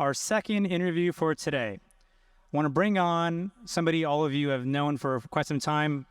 our second interview for today. I want to bring on somebody all of you have known for quite some time,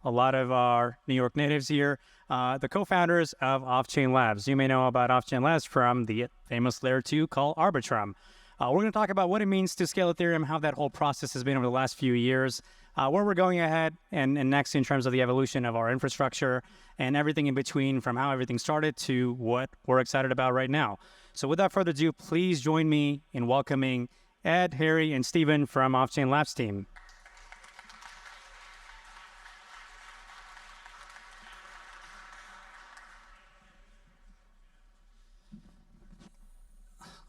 a lot of our New York natives here, the co-founders of Offchain Labs. You may know about Offchain Labs from the famous layer 2 called Arbitrum. We're going to talk about what it means to scale Ethereum, how that whole process has been over the last few years, where we're going ahead and next in terms of the evolution of our infrastructure and everything in between, from how everything started to what we're excited about right now. So without further ado, please join me in welcoming Ed, Harry, and Steven from Offchain Labs team.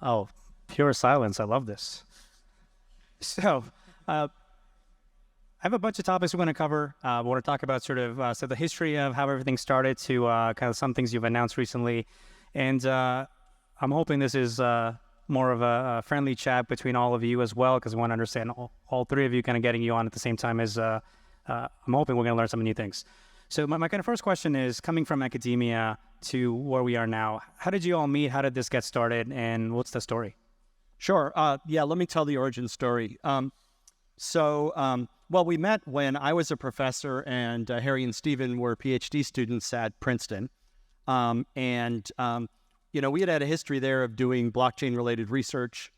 Oh, pure silence. I love this. So, I have a bunch of topics we're going to cover. We want to talk about sort of the history of how everything started to kind of some things you've announced recently. And I'm hoping this is more of a friendly chat between all of you as well, because we want to understand all three of you kind of getting you on at the same time as I'm hoping we're going to learn some new things. So my kind of first question is, coming from academia to where we are now, how did you all meet? How did this get started? And what's the story? Sure. Yeah, let me tell the origin story. Well, we met when I was a professor and Harry and Steven were PhD students at Princeton. You know, we had a history there of doing blockchain-related research.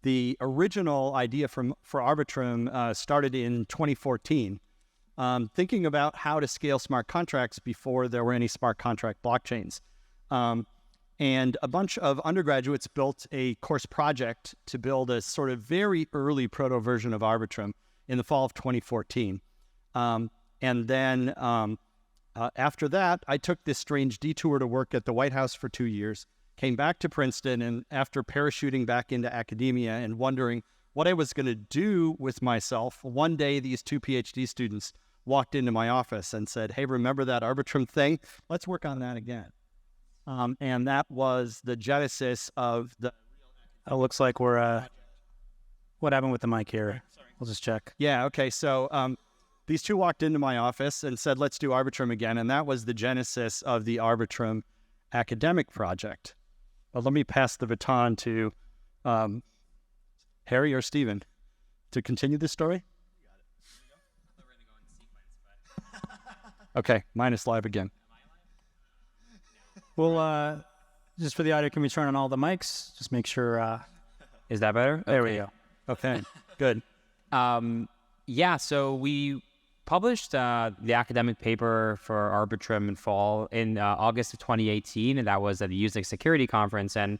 The original idea for Arbitrum started in 2014, thinking about how to scale smart contracts before there were any smart contract blockchains. And a bunch of undergraduates built a course project to build a sort of very early proto version of Arbitrum in the fall of 2014. And then after that, I took this strange detour to work at the White House for 2 years, came back to Princeton, and after parachuting back into academia and wondering what I was going to do with myself, one day these two PhD students walked into my office and said, "Hey, remember that Arbitrum thing? Let's work on that again." And that was the genesis of the... It looks like we're... what happened with the mic here? Sorry. We'll just check. Yeah, okay. So these two walked into my office and said, "Let's do Arbitrum again." And that was the genesis of the Arbitrum academic project. Well, let me pass the baton to Harry or Steven to continue this story. You got it. There you go. I thought we were going to go in sequence, but... Okay, mine is live again. Well, just for the audio, can we turn on all the mics? Just make sure... Is that better? There we go. Okay, good. Yeah, so we published the academic paper for Arbitrum in August of 2018, and that was at the Usex Security Conference. And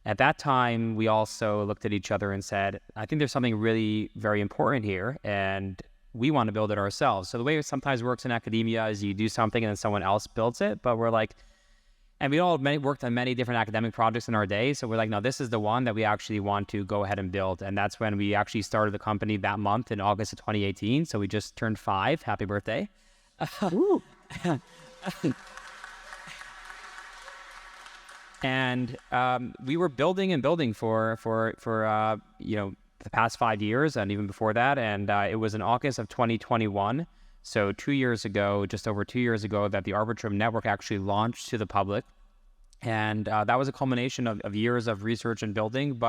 at that time, we also looked at each other and said, I think there's something really very important here, and we want to build it ourselves. So the way it sometimes works in academia is you do something and then someone else builds it, but we're like... And we all worked on many different academic projects in our day. So we're like, no, this is the one that we actually want to go ahead and build. And that's when we actually started the company that month in August of 2018. So we just turned 5. Happy birthday. And we were building and building for you know, the past 5 years and even before that. And it was in August of 2021. So 2 years ago, just over 2 years ago, that the Arbitrum network actually launched to the public. And that was a culmination of years of research and building,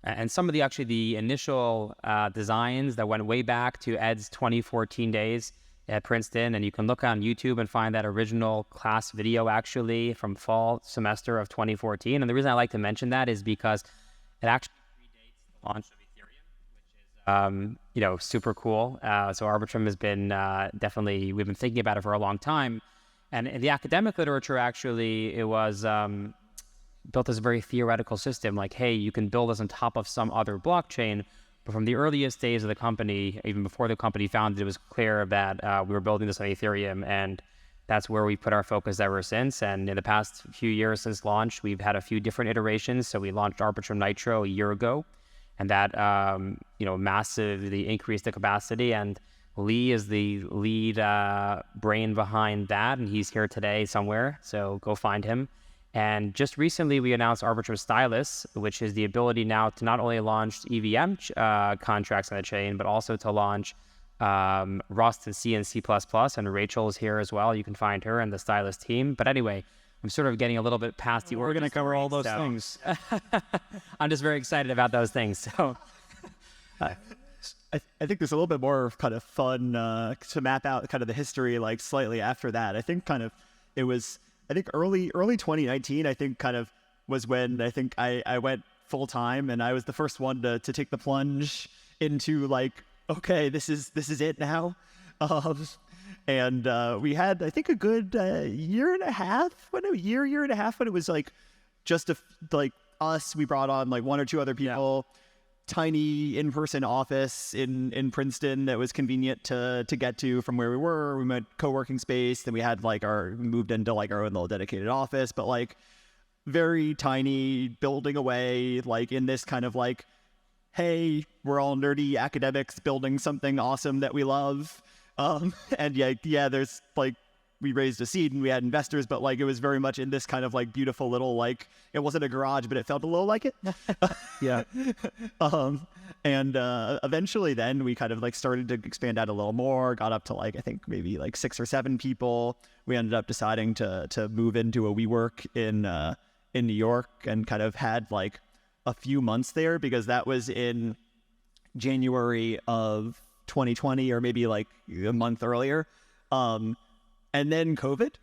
and some of the initial designs that went way back to Ed's 2014 days at Princeton. And you can look on YouTube and find that original class video actually from fall semester of 2014. And the reason I like to mention that is because it actually predates the launch of you know, super cool. So Arbitrum has been definitely, we've been thinking about it for a long time. And in the academic literature, actually, it was built as a very theoretical system. Like, hey, you can build this on top of some other blockchain. But from the earliest days of the company, even before the company founded, it was clear that we were building this on Ethereum. And that's where we put our focus ever since. And in the past few years since launch, we've had a few different iterations. So we launched Arbitrum Nitro a year ago. And that, you know, massively increased the capacity. And Lee is the lead brain behind that. And he's here today somewhere. So go find him. And just recently, we announced Arbitrum Stylus, which is the ability now to not only launch EVM contracts on the chain, but also to launch Rust and C and C++. And Rachel is here as well. You can find her and the Stylus team. But anyway, I'm sort of getting a little bit past the. We're going to cover all those things. I'm just very excited about those things. So. I think there's a little bit more kind of fun to map out kind of the history like slightly after that. I think kind of it was, I think early 2019, I think kind of was when I think I went full time, and I was the first one to take the plunge into like, okay, this is it now. And we had, I think, a good year and a half when it was like just like us. We brought on like one or two other people. Yeah. Tiny in-person office in Princeton that was convenient to get to from where we were. We went co-working space. Then we had like moved into like our own little dedicated office, but like very tiny, building away like in this kind of like, hey, we're all nerdy academics building something awesome that we love. And yeah, there's like, we raised a seed and we had investors, but like it was very much in this kind of like beautiful little like, it wasn't a garage, but it felt a little like it. Yeah. And eventually then we kind of like started to expand out a little more, got up to like, I think maybe like 6 or 7 people. We ended up deciding to move into a WeWork in New York, and kind of had like a few months there because that was in January of 2020 or maybe like a month earlier. And then COVID.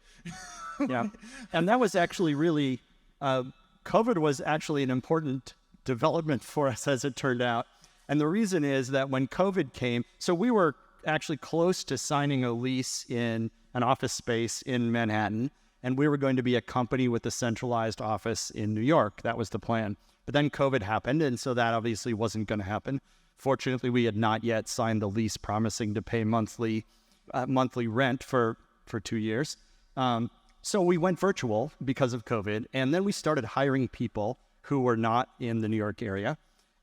Yeah. And that was actually really, COVID was actually an important development for us as it turned out. And the reason is that when COVID came, so we were actually close to signing a lease in an office space in Manhattan, and we were going to be a company with a centralized office in New York. That was the plan. But then COVID happened, and so that obviously wasn't going to happen. Fortunately, we had not yet signed the lease promising to pay monthly rent for 2 years. So we went virtual because of COVID, and then we started hiring people who were not in the New York area.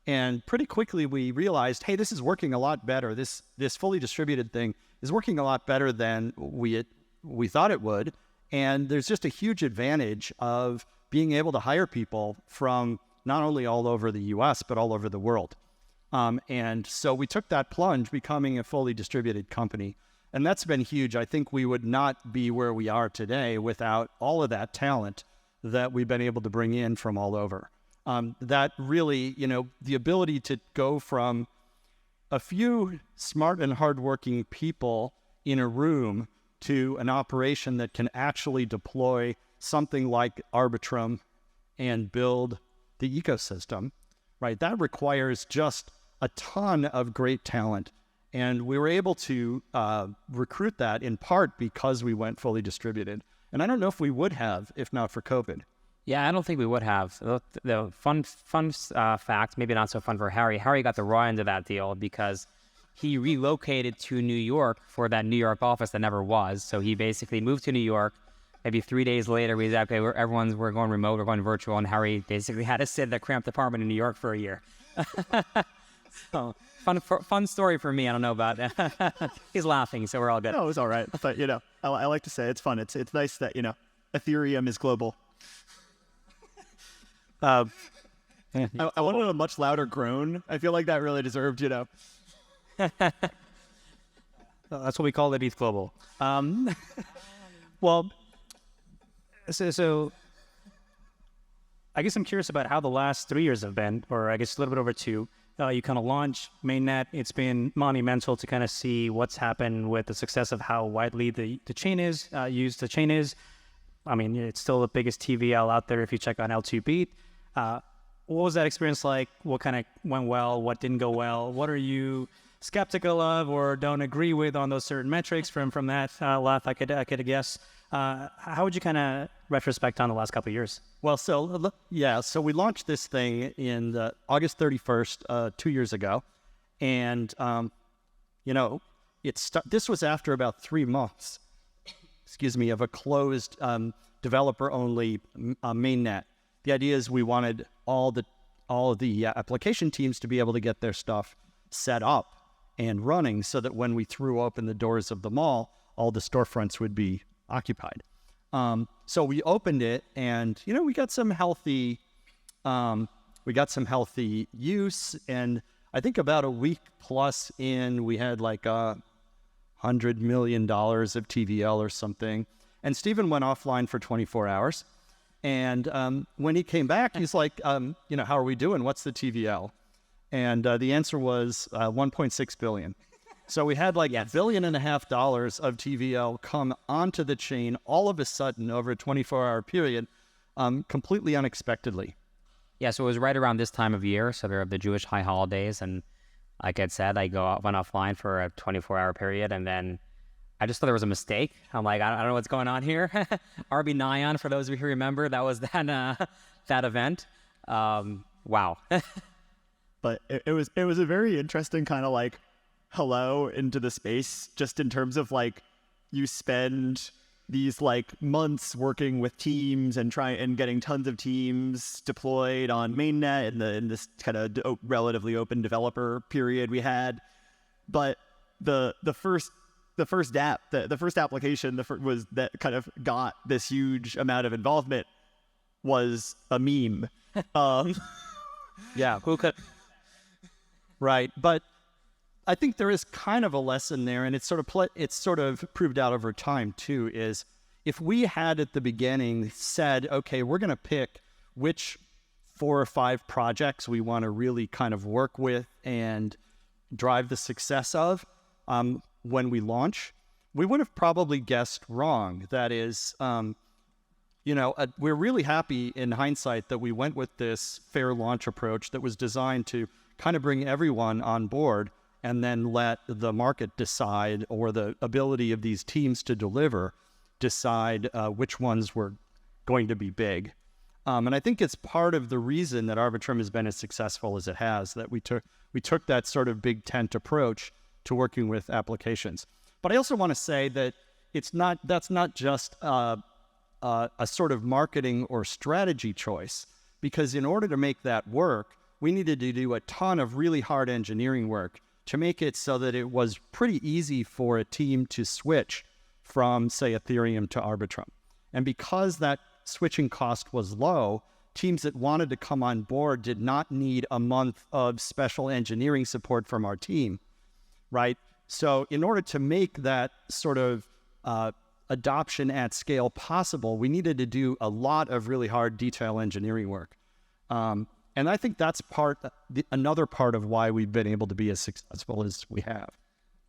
And pretty quickly we realized, hey, this is working a lot better. This fully distributed thing is working a lot better than we thought it would. And there's just a huge advantage of being able to hire people from not only all over the US, but all over the world. And so we took that plunge, becoming a fully distributed company. And that's been huge. I think we would not be where we are today without all of that talent that we've been able to bring in from all over. That really, the ability to go from a few smart and hardworking people in a room to an operation that can actually deploy something like Arbitrum and build the ecosystem, right? That requires just a ton of great talent. And we were able to recruit that in part because we went fully distributed. And I don't know if we would have if not for COVID. Yeah, I don't think we would have. The fun fact, maybe not so fun for Harry. Harry got the raw end of that deal because he relocated to New York for that New York office that never was. So he basically moved to New York. Maybe 3 days later, we said, okay, we're going remote, we're going virtual, and Harry basically had to sit in the cramped apartment in New York for a year. So fun story for me. I don't know about that. He's laughing, so we're all good. No, it was all right. But I like to say it's fun. It's nice that Ethereum is global. I wanted a much louder groan. I feel like that really deserved, That's what we call it, ETH Global. Well, so I guess I'm curious about how the last 3 years have been, or I guess a little bit over 2. You kind of launched mainnet. It's been monumental to kind of see what's happened with the success of how widely the chain is used. The chain is, I mean, it's still the biggest TVL out there if you check on L2Beat. What was that experience like? What kind of went well? What didn't go well? What are you skeptical of or don't agree with on those certain metrics from that laugh? I could guess. How would you kind of retrospect on the last couple of years? Well, so we launched this thing in August 31st, 2 years ago. And, this was after about 3 months, of a closed developer-only mainnet. The idea is we wanted all of the application teams to be able to get their stuff set up and running so that when we threw open the doors of the mall, all the storefronts would be occupied. So we opened it, and we got some healthy use. And I think about a week plus in, we had like $100 million of TVL or something. And Stephen went offline for 24 hours. And when he came back, he's like, how are we doing? What's the TVL? And the answer was 1.6 billion. So we had like $1.5 billion of TVL come onto the chain all of a sudden over a 24-hour period, completely unexpectedly. Yeah, so it was right around this time of year. So there are the Jewish high holidays. And like I said, went offline for a 24-hour period. And then I just thought there was a mistake. I'm like, I don't know what's going on here. RB Nyan, for those of you who remember, that was that event. Wow. But it was a very interesting kind of like hello into the space, just in terms of like you spend these like months working with teams and getting tons of teams deployed on mainnet in this kind of relatively open developer period we had. But the first application was that kind of got this huge amount of involvement was a meme. Yeah, who could? Right, but I think there is kind of a lesson there, and it's sort of proved out over time too, is if we had at the beginning said, okay, we're going to pick which 4 or 5 projects we want to really kind of work with and drive the success of when we launch, we would have probably guessed wrong. That is, we're really happy in hindsight that we went with this fair launch approach that was designed to kind of bring everyone on board and then let the market decide, or the ability of these teams to deliver, decide which ones were going to be big. And I think it's part of the reason that Arbitrum has been as successful as it has, that we took that sort of big tent approach to working with applications. But I also want to say that that's not just a sort of marketing or strategy choice, because in order to make that work, we needed to do a ton of really hard engineering work to make it so that it was pretty easy for a team to switch from, say, Ethereum to Arbitrum. And because that switching cost was low, teams that wanted to come on board did not need a month of special engineering support from our team, right? So in order to make that sort of adoption at scale possible, we needed to do a lot of really hard detail engineering work. And I think that's another part of why we've been able to be as successful as we have.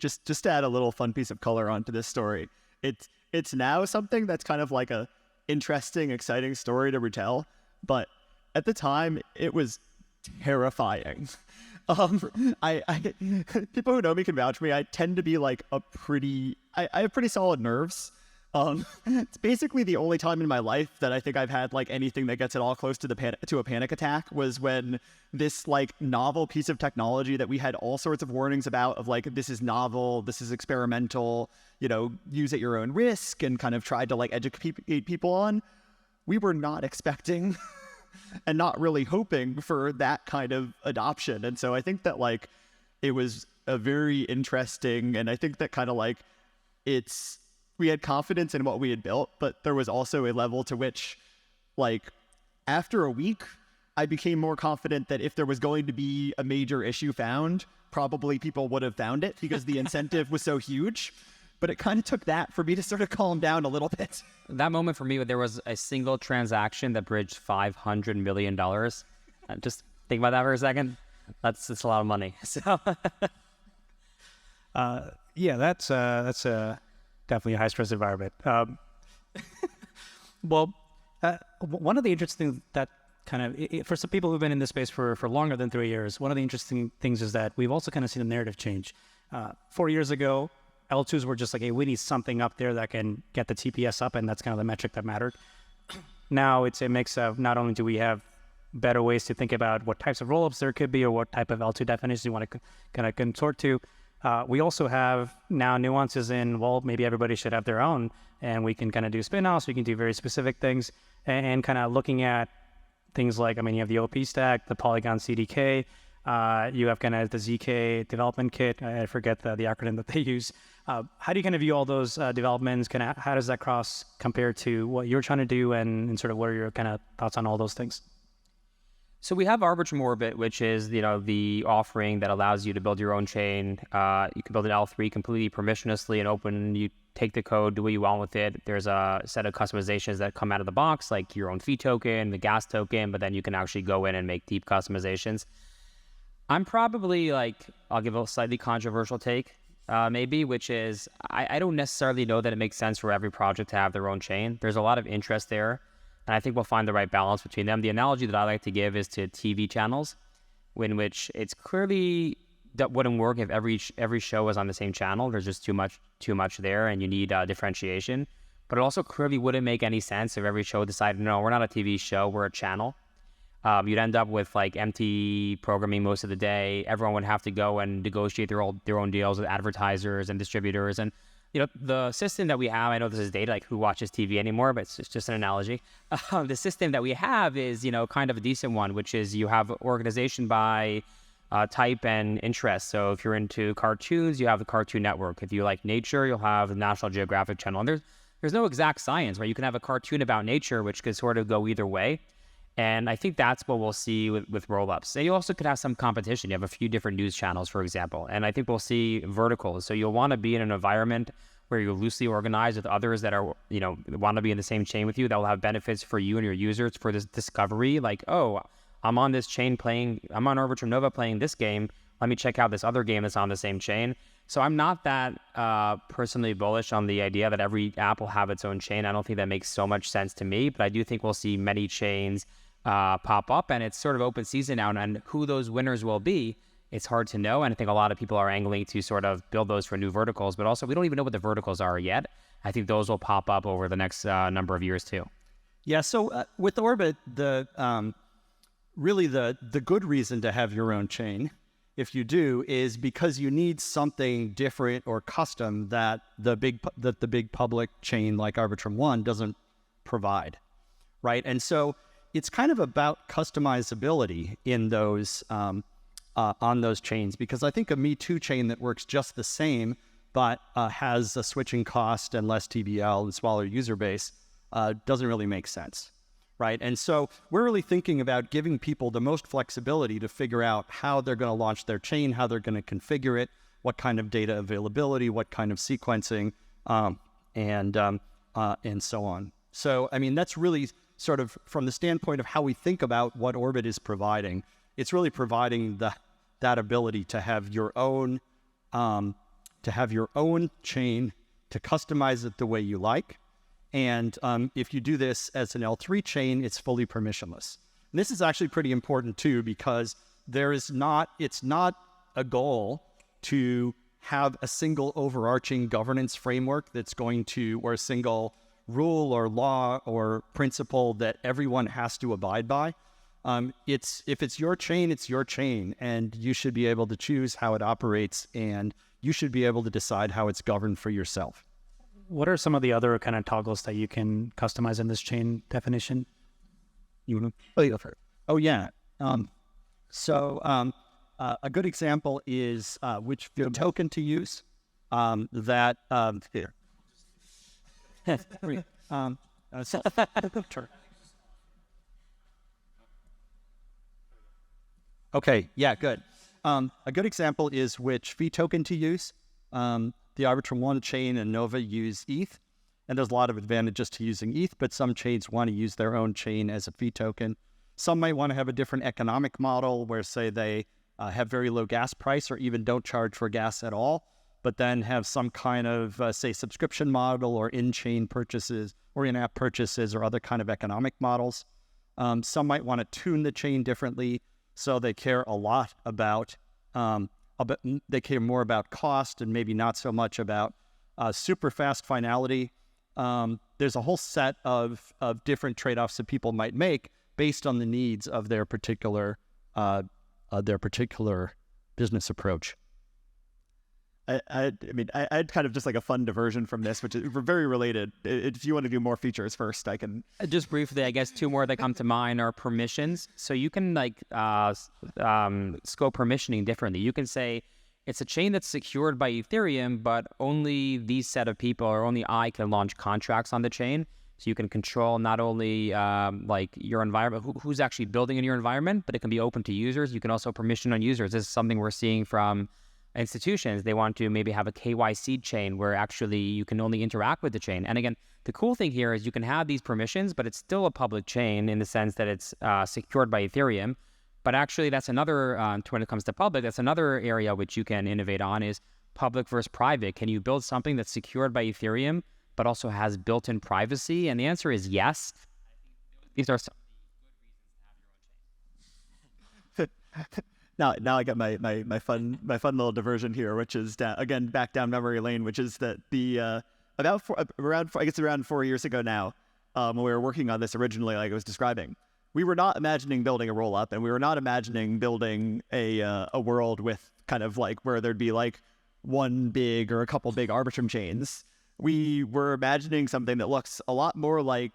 Just to add a little fun piece of color onto this story, it's now something that's kind of like a interesting, exciting story to retell, but at the time it was terrifying. I people who know me can vouch for me. I tend to be like I have pretty solid nerves. It's basically the only time in my life that I think I've had like anything that gets at all close to a panic attack was when this like novel piece of technology that we had all sorts of warnings about, of like, this is novel, this is experimental, use at your own risk, and kind of tried to like educate people on. We were not expecting and not really hoping for that kind of adoption. And so I think that like it was a very interesting, and I think that kind of like we had confidence in what we had built, but there was also a level to which, like, after a week, I became more confident that if there was going to be a major issue found, probably people would have found it because the incentive was so huge. But it kind of took that for me to sort of calm down a little bit. That moment for me, there was a single transaction that bridged $500 million. Just think about that for a second. That's a lot of money. So, yeah, that's definitely a high-stress environment. One of the interesting things that kind of, for some people who've been in this space for longer than 3 years, one of the interesting things is that we've also kind of seen the narrative change. 4 years ago, L2s were just like, hey, we need something up there that can get the TPS up, and that's kind of the metric that mattered. Now it's a mix of, not only do we have better ways to think about what types of rollups there could be, or what type of L2 definitions you want to kind of consort to, we also have now nuances in, well, maybe everybody should have their own, and we can kind of do spin-offs, we can do very specific things, and kind of looking at things like, you have the OP stack, the Polygon CDK, you have kind of the ZK development kit, I forget the acronym that they use. How do you kind of view all those developments? How does that cross compare to what you're trying to do, and sort of what are your kind of thoughts on all those things? So we have Arbitrum Orbit, which is the offering that allows you to build your own chain. You can build an L3 completely permissionlessly and open. You take the code, do what you want with it. There's a set of customizations that come out of the box, like your own fee token, the gas token, but then you can actually go in and make deep customizations. I'm probably like, I'll give a slightly controversial take, maybe, which is I don't necessarily know that it makes sense for every project to have their own chain. There's a lot of interest there, and I think we'll find the right balance between them. The analogy that I like to give is to TV channels, in which it's clearly that wouldn't work if every show was on the same channel. There's just too much there, and you need differentiation. But it also clearly wouldn't make any sense if every show decided, no, we're not a TV show, we're a channel. You'd end up with like empty programming most of the day. Everyone would have to go and negotiate their own deals with advertisers and distributors. And the system that we have, I know this is data, like who watches TV anymore, but it's just an analogy. The system that we have is kind of a decent one, which is you have organization by type and interest. So if you're into cartoons, you have the Cartoon Network. If you like nature, you'll have the National Geographic Channel. And there's no exact science, right? You can have a cartoon about nature, which could sort of go either way. And I think that's what we'll see with rollups. And you also could have some competition. You have a few different news channels, for example. And I think we'll see verticals. So you'll want to be in an environment where you're loosely organized with others that are, want to be in the same chain with you, that will have benefits for you and your users for this discovery. Like, oh, I'm on this chain I'm on Arbitrum Nova playing this game. Let me check out this other game that's on the same chain. So I'm not that personally bullish on the idea that every app will have its own chain. I don't think that makes so much sense to me, but I do think we'll see many chains pop up, and it's sort of open season now, and who those winners will be, it's hard to know. And I think a lot of people are angling to sort of build those for new verticals, but also we don't even know what the verticals are yet. I think those will pop up over the next number of years too. Yeah, so with Orbit, really the good reason to have your own chain, if you do, is because you need something different or custom that the big public chain like Arbitrum One doesn't provide, right? And so it's kind of about customizability in those on those chains, because I think a Me Too chain that works just the same but has a switching cost and less TVL and smaller user base doesn't really make sense, right? And so we're really thinking about giving people the most flexibility to figure out how they're going to launch their chain, how they're going to configure it, what kind of data availability, what kind of sequencing, and so on. So, I mean, that's really sort of from the standpoint of how we think about what Orbit is providing. It's really providing that ability to have your own chain, to customize it the way you like. And if you do this as an L3 chain, it's fully permissionless. And this is actually pretty important too, because it's not a goal to have a single overarching governance framework that's going to, or a single rule or law or principle that everyone has to abide by. If it's your chain, it's your chain, and you should be able to choose how it operates, and you should be able to decide how it's governed for yourself. What are some of the other kind of toggles that you can customize in this chain definition? Oh yeah. A good example is which token to use. Here. Okay, yeah, good. A good example is which fee token to use. The Arbitrum One chain and Nova use ETH, and there's a lot of advantages to using ETH, but some chains want to use their own chain as a fee token. Some might want to have a different economic model where, say, they have very low gas price or even don't charge for gas at all, but then have some kind of, say, subscription model or in-chain purchases or in-app purchases or other kind of economic models. Some might want to tune the chain differently, so they care a lot about, they care more about cost and maybe not so much about super fast finality. There's a whole set of different trade-offs that people might make based on the needs of their particular business approach. I mean, I had kind of just like a fun diversion from this, which is very related. If you want to do more features first, I can. Just briefly, I guess two more that come to mind are permissions. So you can scope permissioning differently. You can say it's a chain that's secured by Ethereum, but only these set of people or only I can launch contracts on the chain. So you can control not only like your environment, who's actually building in your environment, but it can be open to users. You can also permission on users. This is something we're seeing from institutions, they want to maybe have a KYC chain where actually you can only interact with the chain. And again, the cool thing here is you can have these permissions, but it's still a public chain in the sense that it's secured by Ethereum. But actually, that's another, when it comes to public, that's another area which you can innovate on is public versus private. Can you build something that's secured by Ethereum, but also has built-in privacy? And the answer is yes. These are some Now I got my fun little diversion here, which is again back down memory lane, which is that the around 4 years ago now, when we were working on this originally, like I was describing, we were not imagining building a rollup, and we were not imagining building a world with kind of like where there'd be like one big or a couple big Arbitrum chains. We were imagining something that looks a lot more like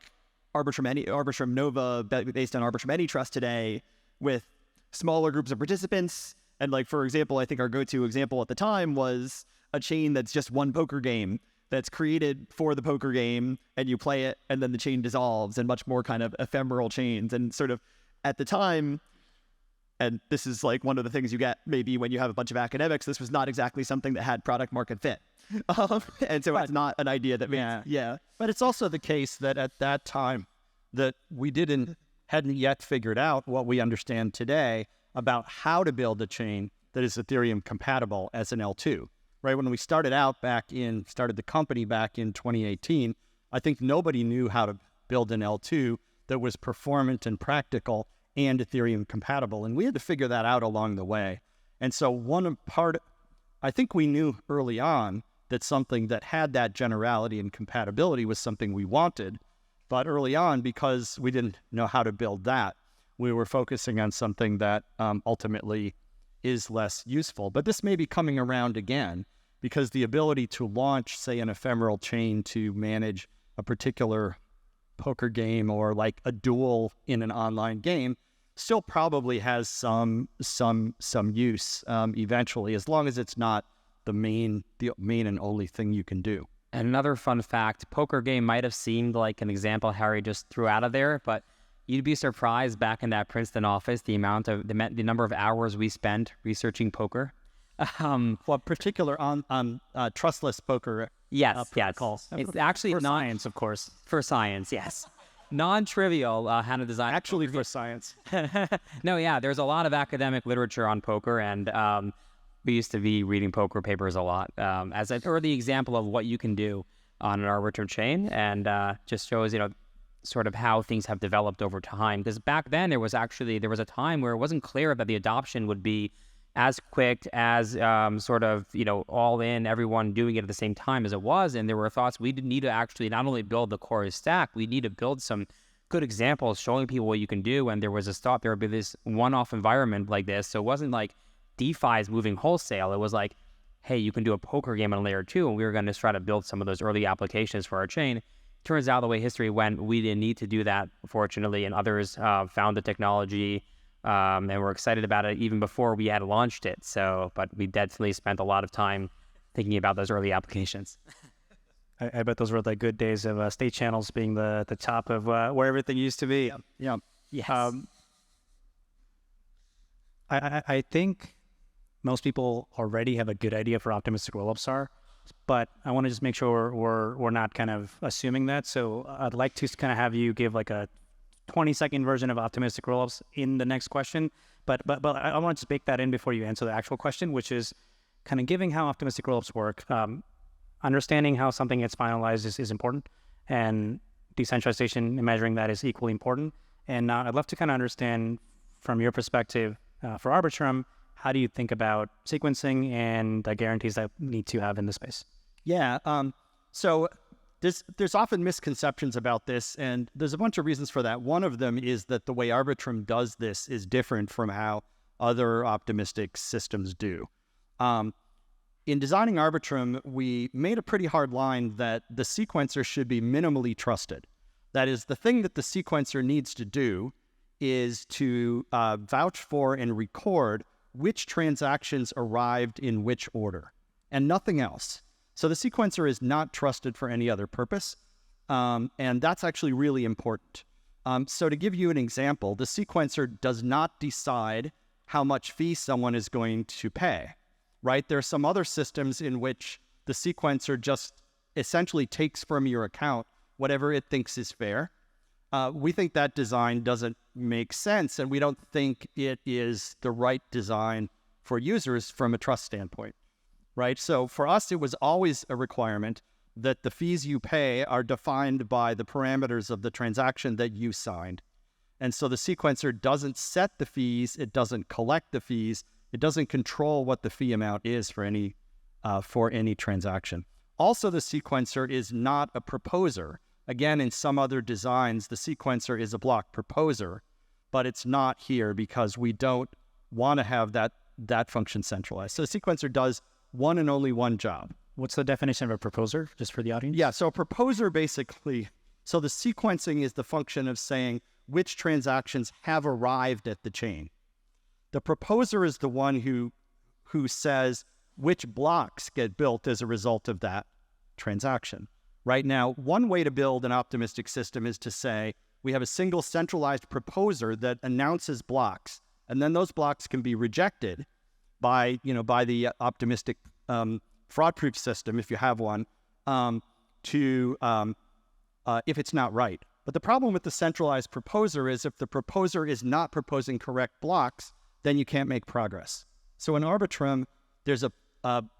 Arbitrum Nova based on Arbitrum AnyTrust today, with smaller groups of participants. And like, for example, I think our go-to example at the time was a chain that's just one poker game that's created for the poker game, and you play it and then the chain dissolves, and much more kind of ephemeral chains. And sort of at the time, and this is like one of the things you get maybe when you have a bunch of academics, this was not exactly something that had product market fit. And so it's not an idea that makes, yeah. But it's also the case that at that time that we hadn't yet figured out what we understand today about how to build a chain that is Ethereum compatible as an L2, right? When we started the company back in 2018, I think nobody knew how to build an L2 that was performant and practical and Ethereum compatible. And we had to figure that out along the way. And so I think we knew early on that something that had that generality and compatibility was something we wanted. But early on, because we didn't know how to build that, we were focusing on something that ultimately is less useful. But this may be coming around again, because the ability to launch, say, an ephemeral chain to manage a particular poker game or like a duel in an online game still probably has some use eventually, as long as it's not the main and only thing you can do. And another fun fact, poker game might have seemed like an example Harry just threw out of there, but you'd be surprised back in that Princeton office, the number of hours we spent researching poker. Particular on trustless poker. Yes. Protocols. It's actually for science, of course. For science, yes. Non-trivial how to design. Actually for science. No, yeah, there's a lot of academic literature on poker, and we used to be reading poker papers a lot as an early example of what you can do on an Arbitrum chain, and just shows, sort of how things have developed over time. Because back then there was a time where it wasn't clear that the adoption would be as quick as all in, everyone doing it at the same time as it was. And there were thoughts we did need to actually not only build the core stack, we need to build some good examples showing people what you can do. And there was a thought there would be this one-off environment like this. So it wasn't like DeFi is moving wholesale. It was like, hey, you can do a poker game on layer 2, and we were going to try to build some of those early applications for our chain. Turns out the way history went, we didn't need to do that, fortunately, and others found the technology and were excited about it even before we had launched it. But we definitely spent a lot of time thinking about those early applications. I bet those were the good days of state channels being the top of where everything used to be. Yeah. Yes. I think most people already have a good idea for optimistic rollups are, but I want to just make sure we're not kind of assuming that. So I'd like to kind of have you give like a 20-second version of optimistic rollups in the next question. But I want to just bake that in before you answer the actual question, which is kind of giving how optimistic rollups work. Understanding how something gets finalized is important, and decentralization and measuring that is equally important. And I'd love to kind of understand from your perspective for Arbitrum, how do you think about sequencing and the guarantees that need to have in the space? Yeah. So there's often misconceptions about this, and there's a bunch of reasons for that. One of them is that the way Arbitrum does this is different from how other optimistic systems do. In designing Arbitrum, we made a pretty hard line that the sequencer should be minimally trusted. That is, the thing that the sequencer needs to do is to vouch for and record which transactions arrived in which order, and nothing else. So the sequencer is not trusted for any other purpose, and that's actually really important. So to give you an example, the sequencer does not decide how much fee someone is going to pay. right? There are some other systems in which the sequencer just essentially takes from your account whatever it thinks is fair. We think that design doesn't make sense, and we don't think it is the right design for users from a trust standpoint, right? So for us, it was always a requirement that the fees you pay are defined by the parameters of the transaction that you signed. And so the sequencer doesn't set the fees, it doesn't collect the fees, it doesn't control what the fee amount is for any transaction. Also, the sequencer is not a proposer. Again, in some other designs, the sequencer is a block proposer, but it's not here because we don't want to have that function centralized. So the sequencer does one and only one job. What's the definition of a proposer, just for the audience? Yeah, so a proposer basically, so the sequencing is the function of saying which transactions have arrived at the chain. The proposer is the one who says which blocks get built as a result of that transaction. Right now, one way to build an optimistic system is to say we have a single centralized proposer that announces blocks, and then those blocks can be rejected by the optimistic fraud-proof system, if you have one, if it's not right. But the problem with the centralized proposer is if the proposer is not proposing correct blocks, then you can't make progress. So in Arbitrum, there's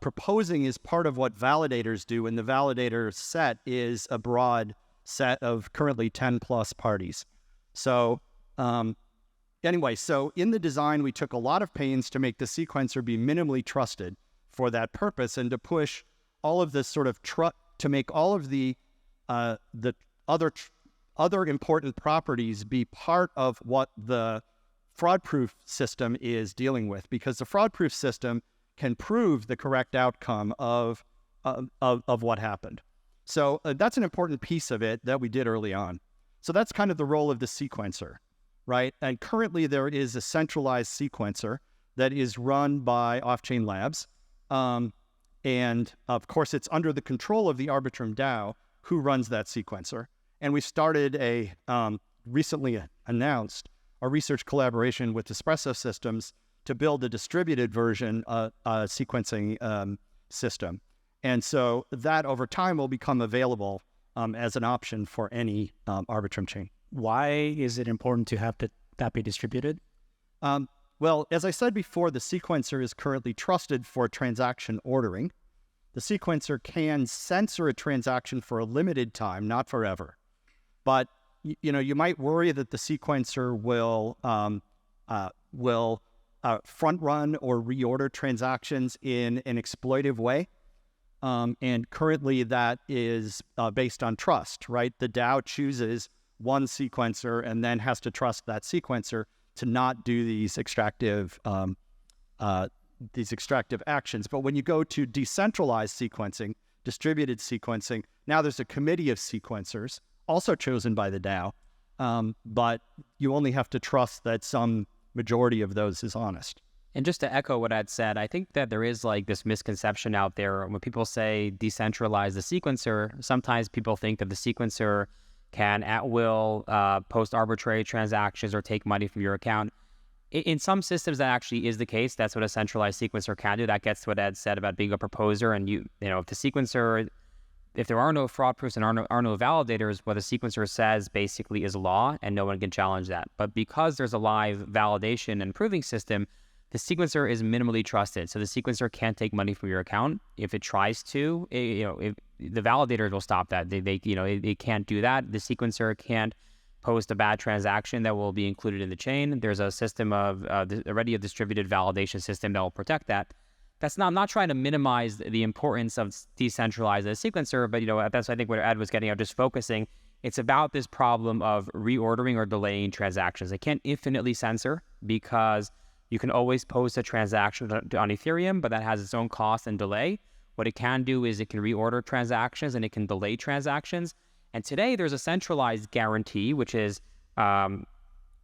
proposing is part of what validators do, and the validator set is a broad set of currently 10 plus parties. So anyway, so in the design, we took a lot of pains to make the sequencer be minimally trusted for that purpose, and to push all of this sort of to make all of the other important properties be part of what the fraud-proof system is dealing with, because the fraud-proof system can prove the correct outcome of what happened. So that's an important piece of it that we did early on. So that's kind of the role of the sequencer, right? And currently there is a centralized sequencer that is run by Offchain Labs. And of course, it's under the control of the Arbitrum DAO who runs that sequencer. And we started recently announced a research collaboration with Espresso Systems to build a distributed version sequencing system. And so that over time will become available as an option for any Arbitrum chain. Why is it important to have that be distributed? Well, as I said before, the sequencer is currently trusted for transaction ordering. The sequencer can censor a transaction for a limited time, not forever. But you might worry that the sequencer will front run or reorder transactions in an exploitive way. And currently that is based on trust, right? The DAO chooses one sequencer and then has to trust that sequencer to not do these extractive actions. But when you go to decentralized sequencing, distributed sequencing, now there's a committee of sequencers, also chosen by the DAO, but you only have to trust that some majority of those is honest. And just to echo what Ed said, I think that there is like this misconception out there when people say decentralize the sequencer. Sometimes people think that the sequencer can at will post arbitrary transactions or take money from your account. In some systems, that actually is the case. That's what a centralized sequencer can do. That gets to what Ed said about being a proposer. And if the sequencer, if there are no fraud proofs and are no validators, what the sequencer says basically is law, and no one can challenge that. But because there's a live validation and proving system, the sequencer is minimally trusted. So the sequencer can't take money from your account. If it tries to, if the validators will stop that. They can't do that. The sequencer can't post a bad transaction that will be included in the chain. There's a system of already a distributed validation system that will protect that. I'm not trying to minimize the importance of decentralized as a sequencer, but that's I think what Ed was getting at, just focusing. It's about this problem of reordering or delaying transactions. They can't infinitely censor because you can always post a transaction on Ethereum, but that has its own cost and delay. What it can do is it can reorder transactions and it can delay transactions. And today there's a centralized guarantee, which is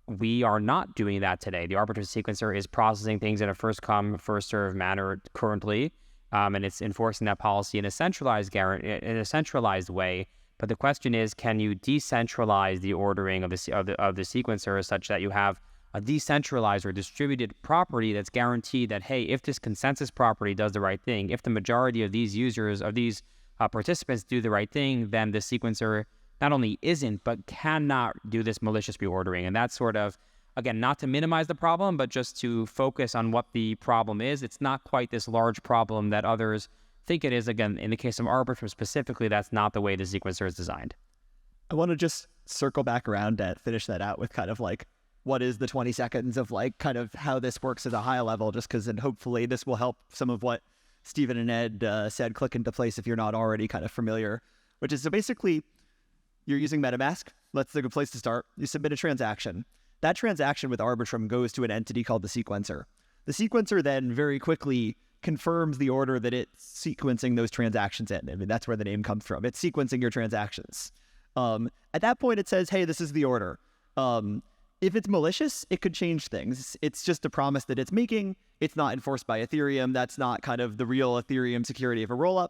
we are not doing that today. The Arbitrum sequencer is processing things in a first come, first serve manner currently, and it's enforcing that policy in a centralized way. But the question is, can you decentralize the ordering of the sequencer such that you have a decentralized or distributed property that's guaranteed that, hey, if this consensus property does the right thing, if the majority of these users, of these participants do the right thing, then the sequencer not only isn't, but cannot do this malicious reordering. And that's sort of, again, not to minimize the problem, but just to focus on what the problem is. It's not quite this large problem that others think it is. Again, in the case of Arbitrum specifically, that's not the way the sequencer is designed. I want to just circle back around and finish that out with kind of like, what is the 20 seconds of like kind of how this works at a high level, just because then hopefully this will help some of what Stephen and Ed said click into place if you're not already kind of familiar, which is so basically you're using MetaMask. That's a good place to start. You submit a transaction. That transaction with Arbitrum goes to an entity called the sequencer. The sequencer then very quickly confirms the order that it's sequencing those transactions in. I mean, that's where the name comes from. It's sequencing your transactions. At that point, it says, hey, this is the order. If it's malicious, it could change things. It's just a promise that it's making. It's not enforced by Ethereum. That's not kind of the real Ethereum security of a rollup.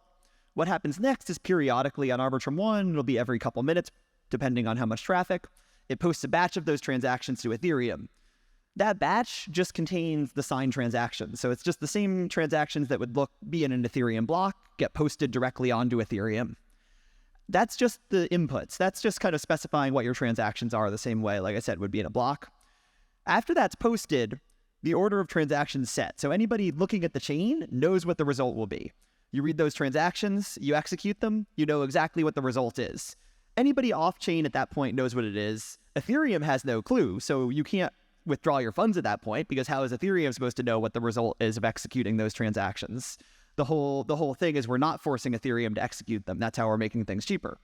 What happens next is periodically on Arbitrum 1, it'll be every couple minutes, depending on how much traffic. It posts a batch of those transactions to Ethereum. That batch just contains the signed transactions. So it's just the same transactions that would be in an Ethereum block, get posted directly onto Ethereum. That's just the inputs. That's just kind of specifying what your transactions are the same way, like I said, would be in a block. After that's posted, the order of transactions set. So anybody looking at the chain knows what the result will be. You read those transactions, you execute them, you know exactly what the result is. Anybody off-chain at that point knows what it is. Ethereum has no clue, so you can't withdraw your funds at that point, because how is Ethereum supposed to know what the result is of executing those transactions? The whole thing is we're not forcing Ethereum to execute them. That's how we're making things cheaper.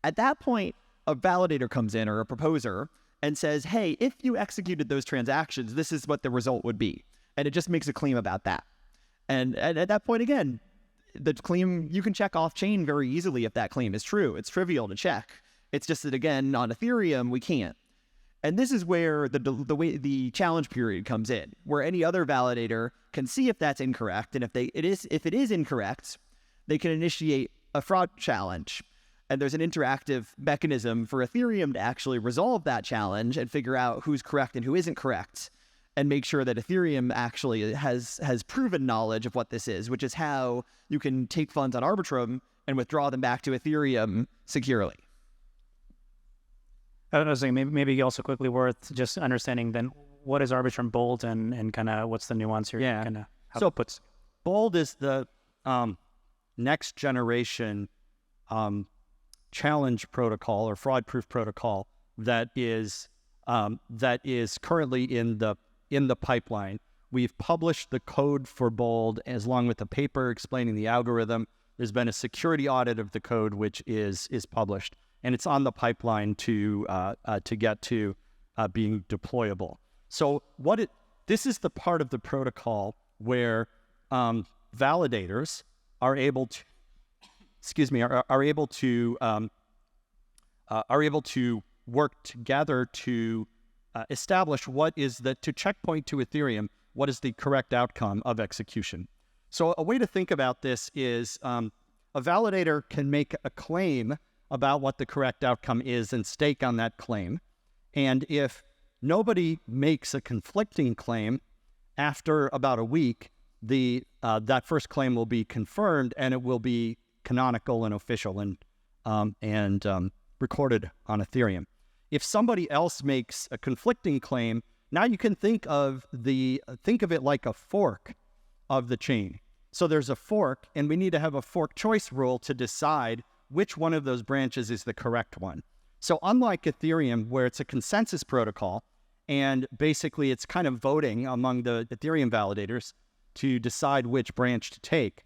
At that point, a validator comes in, or a proposer, and says, hey, if you executed those transactions, this is what the result would be. And it just makes a claim about that. And at that point, again, the claim, you can check off-chain very easily if that claim is true. It's trivial to check. It's just that, again, on Ethereum, we can't. And this is where the challenge period comes in, where any other validator can see if that's incorrect. And if it is incorrect, they can initiate a fraud challenge. And there's an interactive mechanism for Ethereum to actually resolve that challenge and figure out who's correct and who isn't correct, and make sure that Ethereum actually has proven knowledge of what this is, which is how you can take funds on Arbitrum and withdraw them back to Ethereum securely. I was saying maybe also quickly worth just understanding then what is Arbitrum Bold and kind of what's the nuance here? Yeah. Kind of how So it puts. Bold is the next generation challenge protocol or fraud-proof protocol that is currently in the pipeline. We've published the code for Bold along with the paper explaining the algorithm. There's been a security audit of the code which is published, and it's on the pipeline to get to being deployable. So this is the part of the protocol where validators are able to work together to establish to checkpoint to Ethereum, what is the correct outcome of execution. So a way to think about this is a validator can make a claim about what the correct outcome is and stake on that claim. And if nobody makes a conflicting claim, after about a week, that first claim will be confirmed and it will be canonical and official and recorded on Ethereum. If somebody else makes a conflicting claim, now you can think of it like a fork of the chain. So there's a fork, and we need to have a fork choice rule to decide which one of those branches is the correct one. So unlike Ethereum, where it's a consensus protocol, and basically it's kind of voting among the Ethereum validators to decide which branch to take,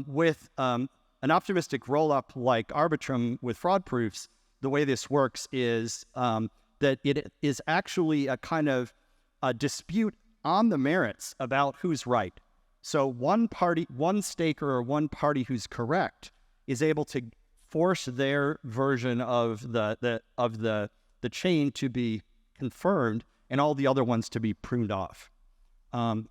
with an optimistic rollup like Arbitrum with fraud proofs, the way this works is that it is actually a kind of a dispute on the merits about who's right. So one staker or one party who's correct is able to force their version of the chain to be confirmed and all the other ones to be pruned off. And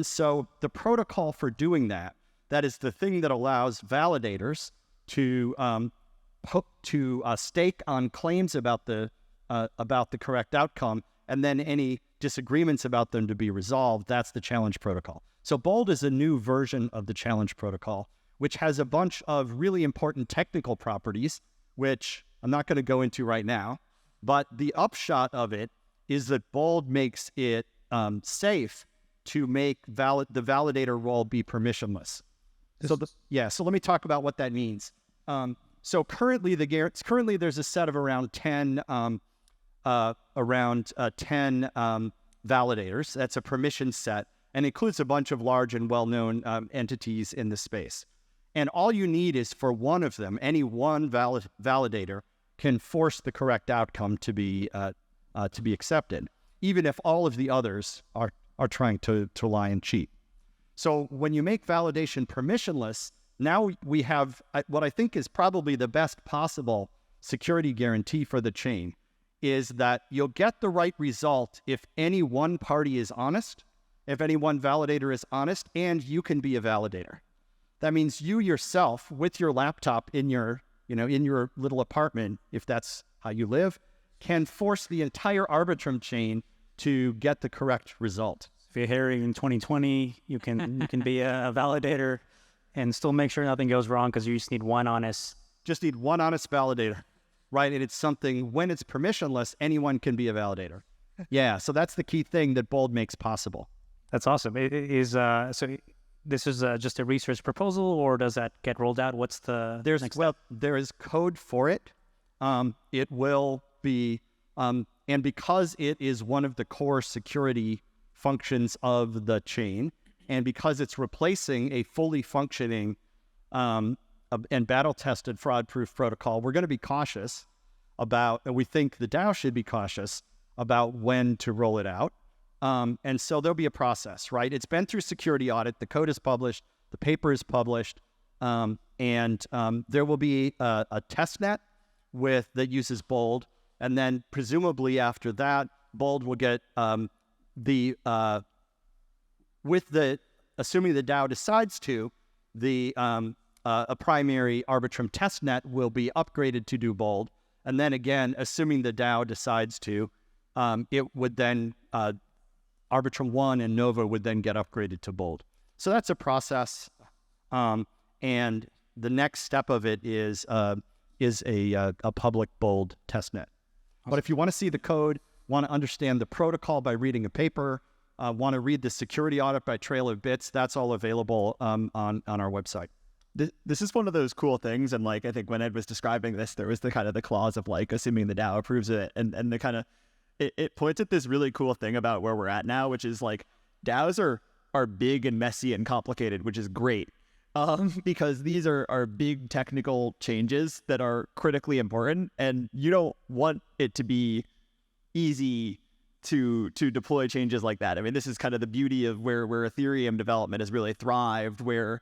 so the protocol for doing that is the thing that allows validators to stake on claims about the correct outcome, and then any disagreements about them to be resolved, that's the challenge protocol. So Bold is a new version of the challenge protocol, which has a bunch of really important technical properties, which I'm not going to go into right now. But the upshot of it is that Bold makes it safe to make the validator role be permissionless. So let me talk about what that means. So currently there's a set of around 10 validators. That's a permission set, and includes a bunch of large and well-known entities in the space. And all you need is for one of them, any one validator can force the correct outcome to be accepted, even if all of the others are trying to lie and cheat. So when you make validation permissionless, now we have what I think is probably the best possible security guarantee for the chain, is that you'll get the right result if any one party is honest, if any one validator is honest, and you can be a validator. That means you yourself, with your laptop in your little apartment, if that's how you live, can force the entire Arbitrum chain to get the correct result. If you're Harry in 2020, you can be a validator and still make sure nothing goes wrong because you just need one honest. Just need one honest validator, right? And it's something, when it's permissionless, anyone can be a validator. Yeah, so that's the key thing that Bold makes possible. That's awesome. It is so this is just a research proposal, or does that get rolled out? What's the next step? There is code for it. It will be, and because it is one of the core security functions of the chain, and because it's replacing a fully functioning and battle-tested fraud-proof protocol, we're going to be cautious about, and we think the DAO should be cautious about when to roll it out. And so there'll be a process, right? It's been through security audit. The code is published. The paper is published. And there will be a test net that uses Bold. And then presumably after that, Bold will get assuming the DAO decides to, a primary Arbitrum test net will be upgraded to do Bold. And then again, assuming the DAO decides to, it would then, Arbitrum 1 and Nova would then get upgraded to Bold. So that's a process. And the next step of it is a public Bold testnet. But if you want to see the code, want to understand the protocol by reading a paper, want to read the security audit by Trail of Bits, that's all available on our website. This is one of those cool things, and like I think when Ed was describing this, there was the kind of the clause of like assuming the DAO approves of it, and the kind of it points at this really cool thing about where we're at now, which is like DAOs are big and messy and complicated, which is great, because these are big technical changes that are critically important, and you don't want it to be easy to deploy changes like that. I mean, this is kind of the beauty of where Ethereum development has really thrived, where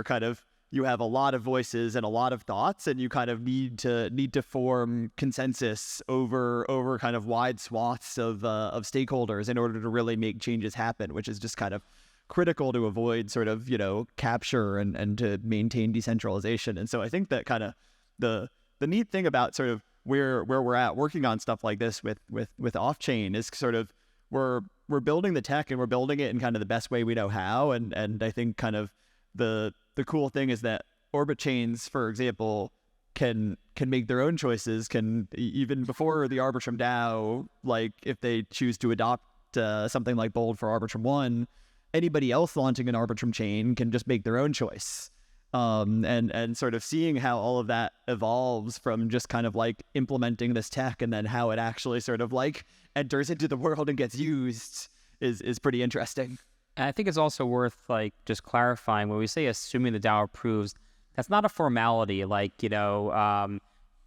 kind of you have a lot of voices and a lot of thoughts, and you kind of need to form consensus over kind of wide swaths of stakeholders in order to really make changes happen, which is just kind of critical to avoid sort of, capture and to maintain decentralization. And so I think that kind of the neat thing about sort of where we're at working on stuff like this with Offchain is sort of we're building the tech, and we're building it in kind of the best way we know how. And I think kind of the cool thing is that Orbit chains, for example, can make their own choices, can even before the Arbitrum DAO, like if they choose to adopt something like Bold for Arbitrum 1, anybody else launching an Arbitrum chain can just make their own choice. And sort of seeing how all of that evolves from just kind of like implementing this tech, and then how it actually sort of like enters into the world and gets used is pretty interesting. And I think it's also worth like just clarifying when we say assuming the DAO approves, that's not a formality. Like, and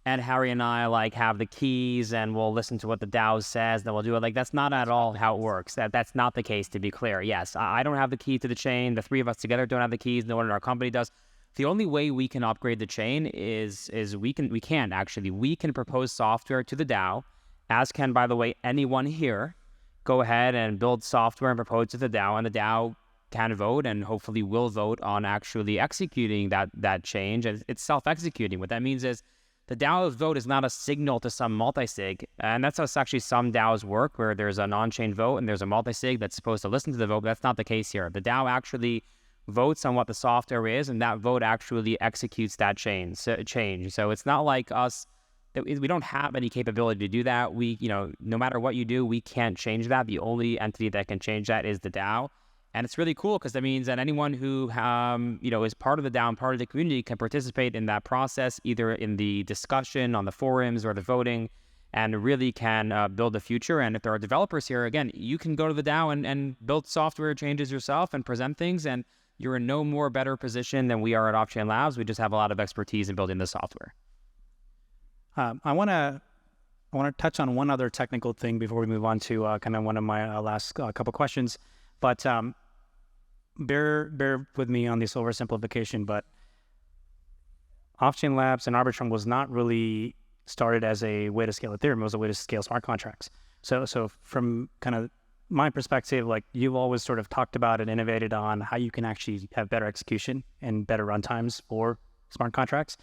Harry and I like have the keys and we'll listen to what the DAO says, then we'll do it. Like, that's not at all how it works. That's not the case, to be clear. Yes, I don't have the key to the chain. The three of us together don't have the keys. No one in our company does. The only way we can upgrade the chain is we can propose software to the DAO, as can, by the way, anyone here. Go ahead and build software and propose to the DAO, and the DAO can vote and hopefully will vote on actually executing that change. And it's self-executing. What that means is the DAO's vote is not a signal to some multi-sig. And that's how actually some DAOs work, where there's an on-chain vote and there's a multi-sig that's supposed to listen to the vote, but that's not the case here. The DAO actually votes on what the software is, and that vote actually executes that change. So it's not like us, we don't have any capability to do that. We, no matter what you do, we can't change that. The only entity that can change that is the DAO. And it's really cool because that means that anyone who, is part of the DAO and part of the community can participate in that process, either in the discussion on the forums or the voting, and really can build the future. And if there are developers here, again, you can go to the DAO and build software changes yourself and present things, and you're in no more better position than we are at Offchain Labs. We just have a lot of expertise in building the software. I want to touch on one other technical thing before we move on to kind of one of my last couple questions. But bear with me on this oversimplification, but Offchain Labs and Arbitrum was not really started as a way to scale Ethereum. It was a way to scale smart contracts. So from kind of my perspective, like, you've always sort of talked about and innovated on how you can actually have better execution and better runtimes for smart contracts.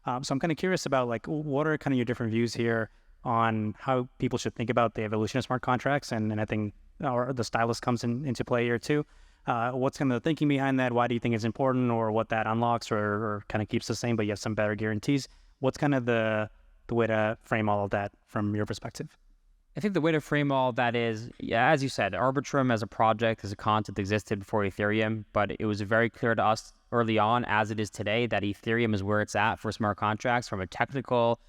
So I'm kind of curious about, like, what are kind of your different views here on how people should think about the evolution of smart contracts, and I think the Stylus comes into play here too. What's kind of the thinking behind that? Why do you think it's important, or what that unlocks or kind of keeps the same, but you have some better guarantees? What's kind of the way to frame all of that from your perspective? I think the way to frame all of that is, as you said, Arbitrum as a project, as a concept existed before Ethereum, but it was very clear to us early on, as it is today, that Ethereum is where it's at for smart contracts from a technical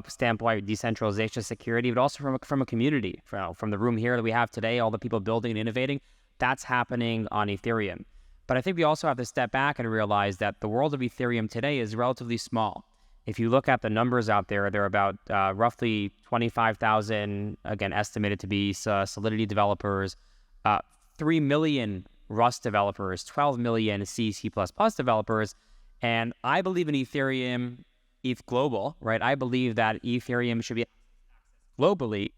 standpoint, decentralization, security, but also from a community, from the room here that we have today, all the people building and innovating. That's happening on Ethereum. But I think we also have to step back and realize that the world of Ethereum today is relatively small. If you look at the numbers out there, there are about roughly 25,000, again, estimated to be Solidity developers, 3 million Rust developers, 12 million C++ developers. And I believe in Ethereum, ETH global, right? I believe that Ethereum should be globally.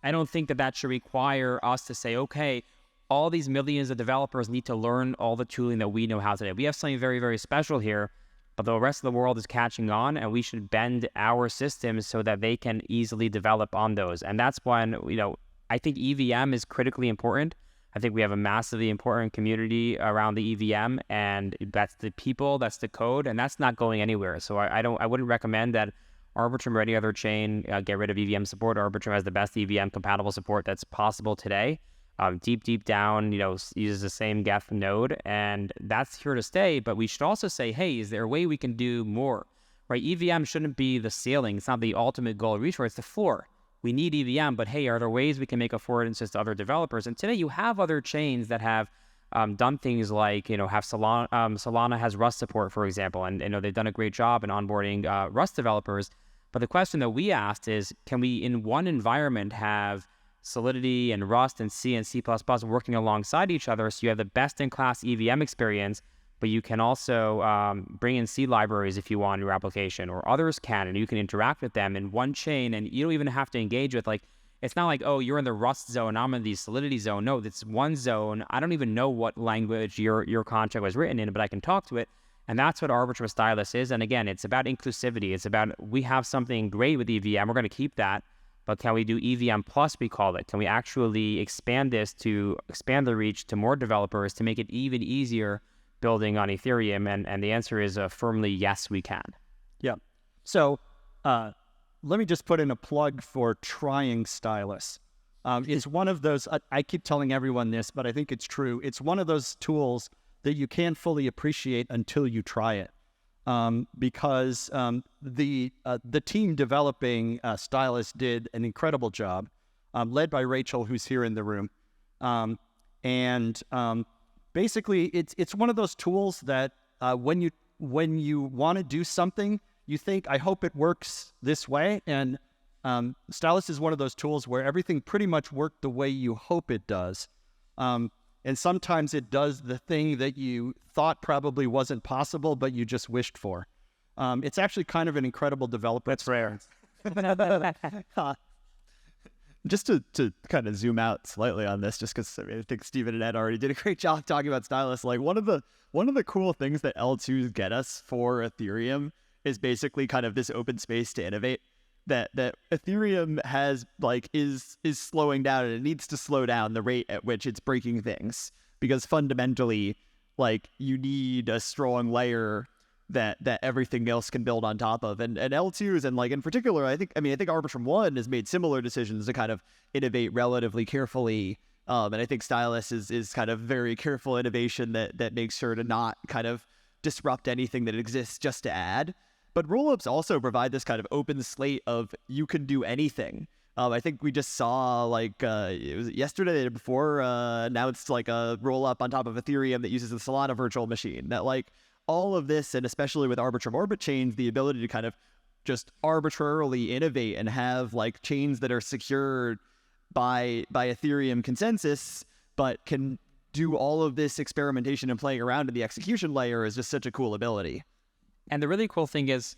I don't think that should require us to say, okay, all these millions of developers need to learn all the tooling that we know how today. We have something very, very special here, but the rest of the world is catching on, and we should bend our systems so that they can easily develop on those. And that's when, I think EVM is critically important. I think we have a massively important community around the EVM, and that's the people, that's the code, and that's not going anywhere. So I wouldn't recommend that Arbitrum or any other chain get rid of EVM support. Arbitrum has the best EVM compatible support that's possible today. Deep down, uses the same Geth node, and that's here to stay. But we should also say, hey, is there a way we can do more? Right? EVM shouldn't be the ceiling. It's not the ultimate goal or resource. It's the floor. We need EVM, but hey, are there ways we can make affordances to other developers? And today you have other chains that have done things like, have Solana has Rust support, for example, and they've done a great job in onboarding Rust developers. But the question that we asked is, can we in one environment have Solidity and Rust and C and C++ working alongside each other, so you have the best-in-class EVM experience, but you can also bring in C libraries if you want in your application, or others can, and you can interact with them in one chain, and you don't even have to engage with, it's not like, oh, you're in the Rust zone, I'm in the Solidity zone. No, it's one zone. I don't even know what language your contract was written in, but I can talk to it. And that's what Arbitrum Stylus is. And again, it's about inclusivity. It's about, we have something great with EVM. We're going to keep that. But can we do EVM plus, we call it? Can we actually expand this to expand the reach to more developers to make it even easier building on Ethereum? And the answer is firmly yes, we can. Yeah. So let me just put in a plug for trying Stylus. It's one of those, I keep telling everyone this, but I think it's true. It's one of those tools that you can't fully appreciate until you try it. Because the team developing Stylus did an incredible job, led by Rachel, who's here in the room. Basically, it's one of those tools that when you want to do something, you think, I hope it works this way. And Stylus is one of those tools where everything pretty much worked the way you hope it does. And sometimes it does the thing that you thought probably wasn't possible, but you just wished for. It's actually kind of an incredible development. That's rare. just to kind of zoom out slightly on this, just because I think Steven and Ed already did a great job talking about Stylus. Like one of the cool things that L2s get us for Ethereum is basically kind of this open space to innovate. That Ethereum has is slowing down, and it needs to slow down the rate at which it's breaking things, because fundamentally you need a strong layer that everything else can build on top of. And L2s, and in particular, I think Arbitrum 1 has made similar decisions to kind of innovate relatively carefully. And I think Stylus is kind of very careful innovation that makes sure to not kind of disrupt anything that exists just to add. But rollups also provide this kind of open slate of you can do anything. I think we just saw it was yesterday, the day before, announced a rollup on top of Ethereum that uses the Solana virtual machine. That all of this, and especially with Arbitrum Orbit chains, the ability to kind of just arbitrarily innovate and have chains that are secured by Ethereum consensus, but can do all of this experimentation and playing around in the execution layer is just such a cool ability. And the really cool thing is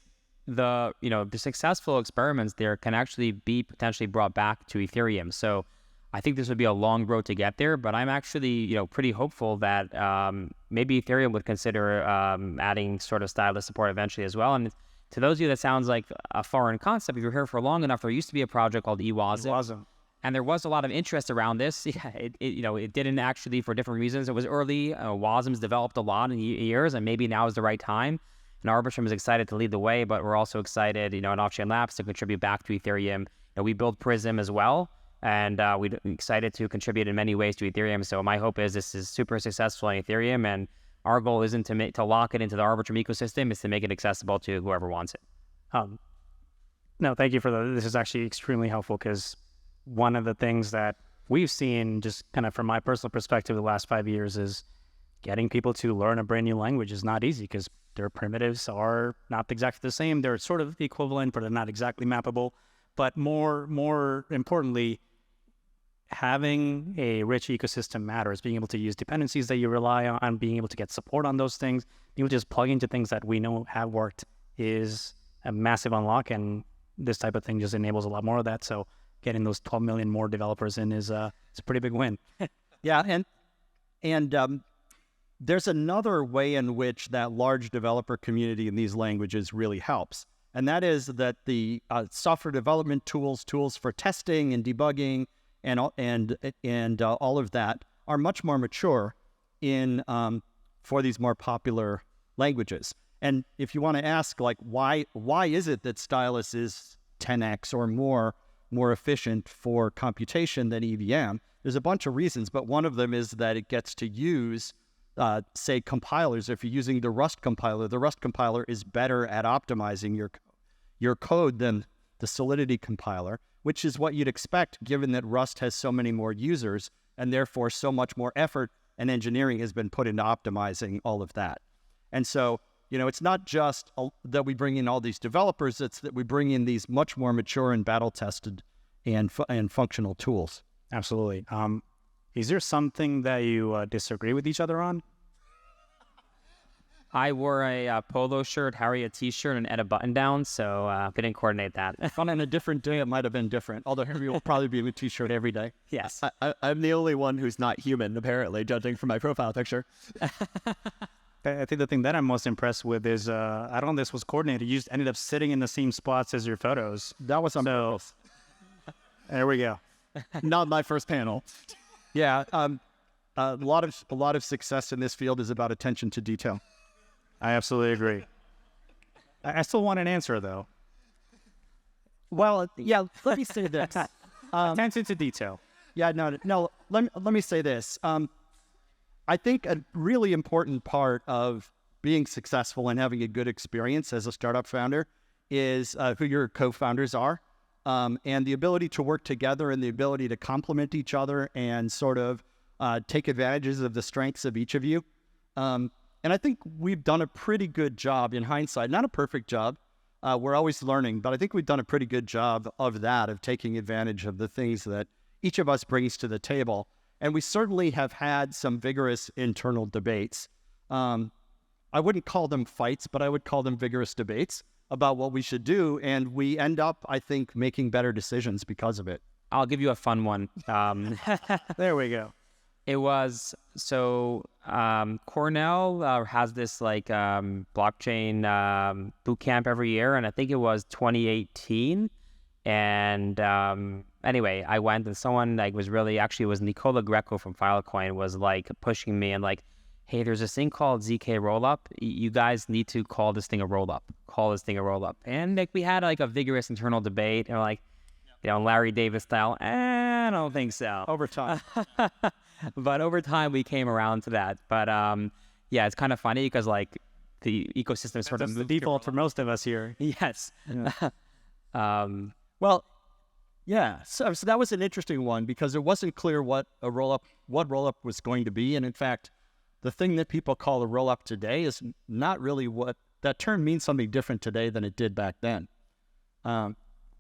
the successful experiments there can actually be potentially brought back to Ethereum. So I think this would be a long road to get there, but I'm actually, pretty hopeful that maybe Ethereum would consider adding sort of Stylus support eventually as well. And to those of you that sounds like a foreign concept, if you're here for long enough, there used to be a project called Wasm. And there was a lot of interest around this. Yeah, it didn't actually, for different reasons. It was early. Wasm's developed a lot in years, and maybe now is the right time. And Arbitrum is excited to lead the way, but we're also excited, at Offchain Labs to contribute back to Ethereum. We build Prism as well, and we're excited to contribute in many ways to Ethereum. So my hope is this is super successful in Ethereum, and our goal isn't to lock it into the Arbitrum ecosystem, it's to make it accessible to whoever wants it. No, thank you for that. This is actually extremely helpful, because one of the things that we've seen, just kind of from my personal perspective the last 5 years, is getting people to learn a brand new language is not easy, because their primitives are not exactly the same. They're sort of equivalent, but they're not exactly mappable. But more importantly, having a rich ecosystem matters. Being able to use dependencies that you rely on, being able to get support on those things, being able to just plug into things that we know have worked is a massive unlock, and this type of thing just enables a lot more of that. So getting those 12 million more developers in is a pretty big win. Yeah, and there's another way in which that large developer community in these languages really helps, and that is that the software development tools for testing and debugging and all of that are much more mature in for these more popular languages. And if you want to ask why is it that Stylus is 10x or more efficient for computation than EVM, there's a bunch of reasons, but one of them is that it gets to use say compilers. If you're using the Rust compiler is better at optimizing your code than the Solidity compiler, which is what you'd expect given that Rust has so many more users and therefore so much more effort and engineering has been put into optimizing all of that. And so, it's not just that we bring in all these developers, it's that we bring in these much more mature and battle-tested and functional tools. Absolutely. Is there something that you disagree with each other on? I wore a polo shirt, Harry a t-shirt, and Ed a button-down, so couldn't coordinate that. On a different day, it might have been different, although Harry will probably be in a t-shirt every day. Yes. I'm the only one who's not human, apparently, judging from my profile picture. I think the thing that I'm most impressed with is, I don't know if this was coordinated. You just ended up sitting in the same spots as your photos. That was on purpose. There we go. Not my first panel. Yeah, a lot of success in this field is about attention to detail. I absolutely agree. I still want an answer, though. Well, yeah, let me say this. Attention to detail. Yeah, no. Let me say this. I think a really important part of being successful and having a good experience as a startup founder is who your co-founders are, and the ability to work together and the ability to complement each other and sort of take advantages of the strengths of each of you. And I think we've done a pretty good job in hindsight, not a perfect job. We're always learning, but I think we've done a pretty good job of that, of taking advantage of the things that each of us brings to the table. And we certainly have had some vigorous internal debates. I wouldn't call them fights, but I would call them vigorous debates about what we should do. And we end up, I think, making better decisions because of it. I'll give you a fun one. There we go. It was Cornell has this like blockchain boot camp every year, and I think it was 2018. And anyway, I went, and someone like was really actually it was Nicola Greco from Filecoin was like pushing me and like, hey, there's this thing called ZK rollup. You guys need to call this thing a rollup. Call this thing a rollup. And like we had like a vigorous internal debate, and like, you know, Larry Davis style. I don't think so. Over time. But over time, we came around to that. But yeah, it's kind of funny because like the ecosystem is sort of the default for most of us here. Yes. Well, yeah. So that was an interesting one because it wasn't clear what rollup was going to be, and in fact, the thing that people call a rollup today is not really what that term means. Something different today than it did back then.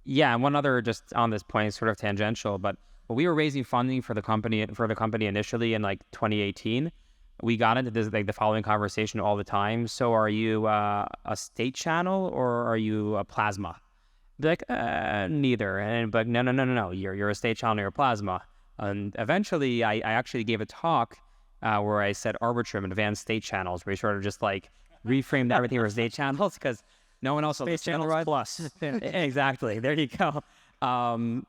Yeah, and one other just on this point, sort of tangential, but when we were raising funding for the company initially in like 2018, we got into this like the following conversation all the time. So, are you a state channel or are you a plasma? They're like, neither. And but no. You're a state channel, you're a plasma. And eventually, I actually gave a talk where I said Arbitrum, advanced state channels, where we sort of just like reframed everything for state channels because no one else Space channel ride plus. Exactly. There you go.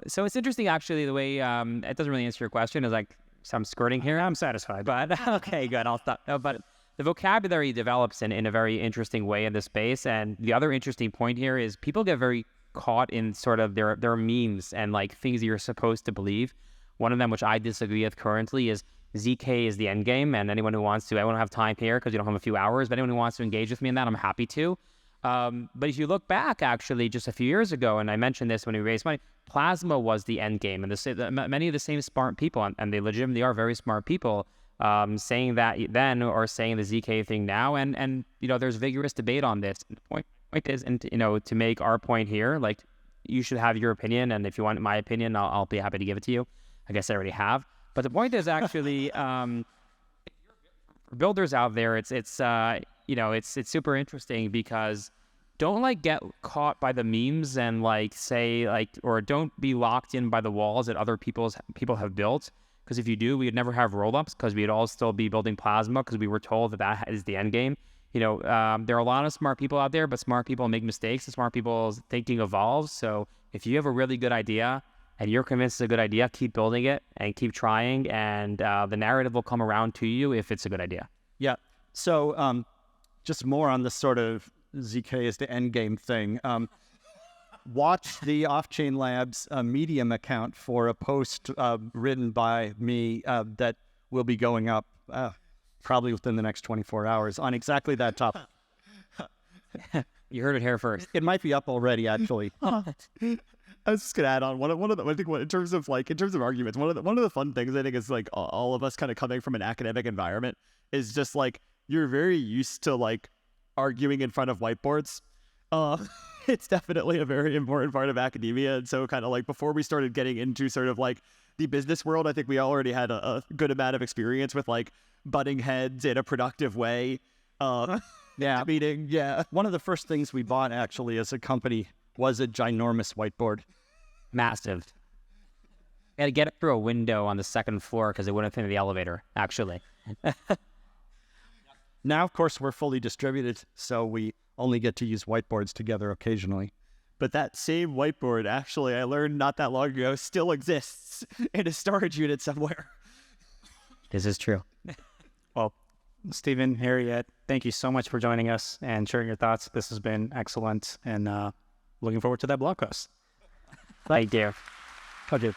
So it's interesting, actually, the way it doesn't really answer your question. Is like, so I'm skirting here. I'm satisfied. But okay, good. I'll stop. No, but the vocabulary develops in a very interesting way in this space. And the other interesting point here is people get very caught in sort of their memes and like things that you're supposed to believe. One of them, which I disagree with currently, is ZK is the end game. And anyone who wants to, I won't have time here because you don't have a few hours, but anyone who wants to engage with me in that, I'm happy to. But if you look back, actually, just a few years ago, and I mentioned this when we raised money, Plasma was the end game. And many of the same smart people, and they legitimately are very smart people, saying that then or saying the ZK thing now. And you know, there's vigorous debate on this. And the point is, and you know, to make our point here, like, you should have your opinion. And if you want my opinion, I'll be happy to give it to you. I guess I already have. But the point is actually, for builders out there, it's you know, it's super interesting because don't like get caught by the memes and like say like, or don't be locked in by the walls that other people have built. Because if you do, we would never have rollups because we'd all still be building Plasma because we were told that is the end game. You know, there are a lot of smart people out there, but smart people make mistakes and smart people's thinking evolves. So if you have a really good idea and you're convinced it's a good idea, keep building it and keep trying, and the narrative will come around to you if it's a good idea. Yeah. So just more on this sort of ZK is the end game thing. Watch the Offchain Labs Medium account for a post written by me that will be going up probably within the next 24 hours on exactly that topic. You heard it here first. It might be up already, actually. I was just gonna add on one of the I think in terms of arguments, one of the fun things I think is like all of us kind of coming from an academic environment is just like you're very used to like arguing in front of whiteboards. It's definitely a very important part of academia, and so kind of like before we started getting into sort of like the business world, I think we already had a good amount of experience with like butting heads in a productive way. Yeah, meeting. Yeah, one of the first things we bought actually as a company was a ginormous whiteboard. Massive. I had to get it through a window on the second floor because it wouldn't fit in the elevator, actually. Now, of course, we're fully distributed, so we only get to use whiteboards together occasionally. But that same whiteboard, actually, I learned not that long ago, still exists in a storage unit somewhere. This is true. Well, Stephen, Harry, Ed, thank you so much for joining us and sharing your thoughts. This has been excellent, and looking forward to that blog post. Thank you. Okay.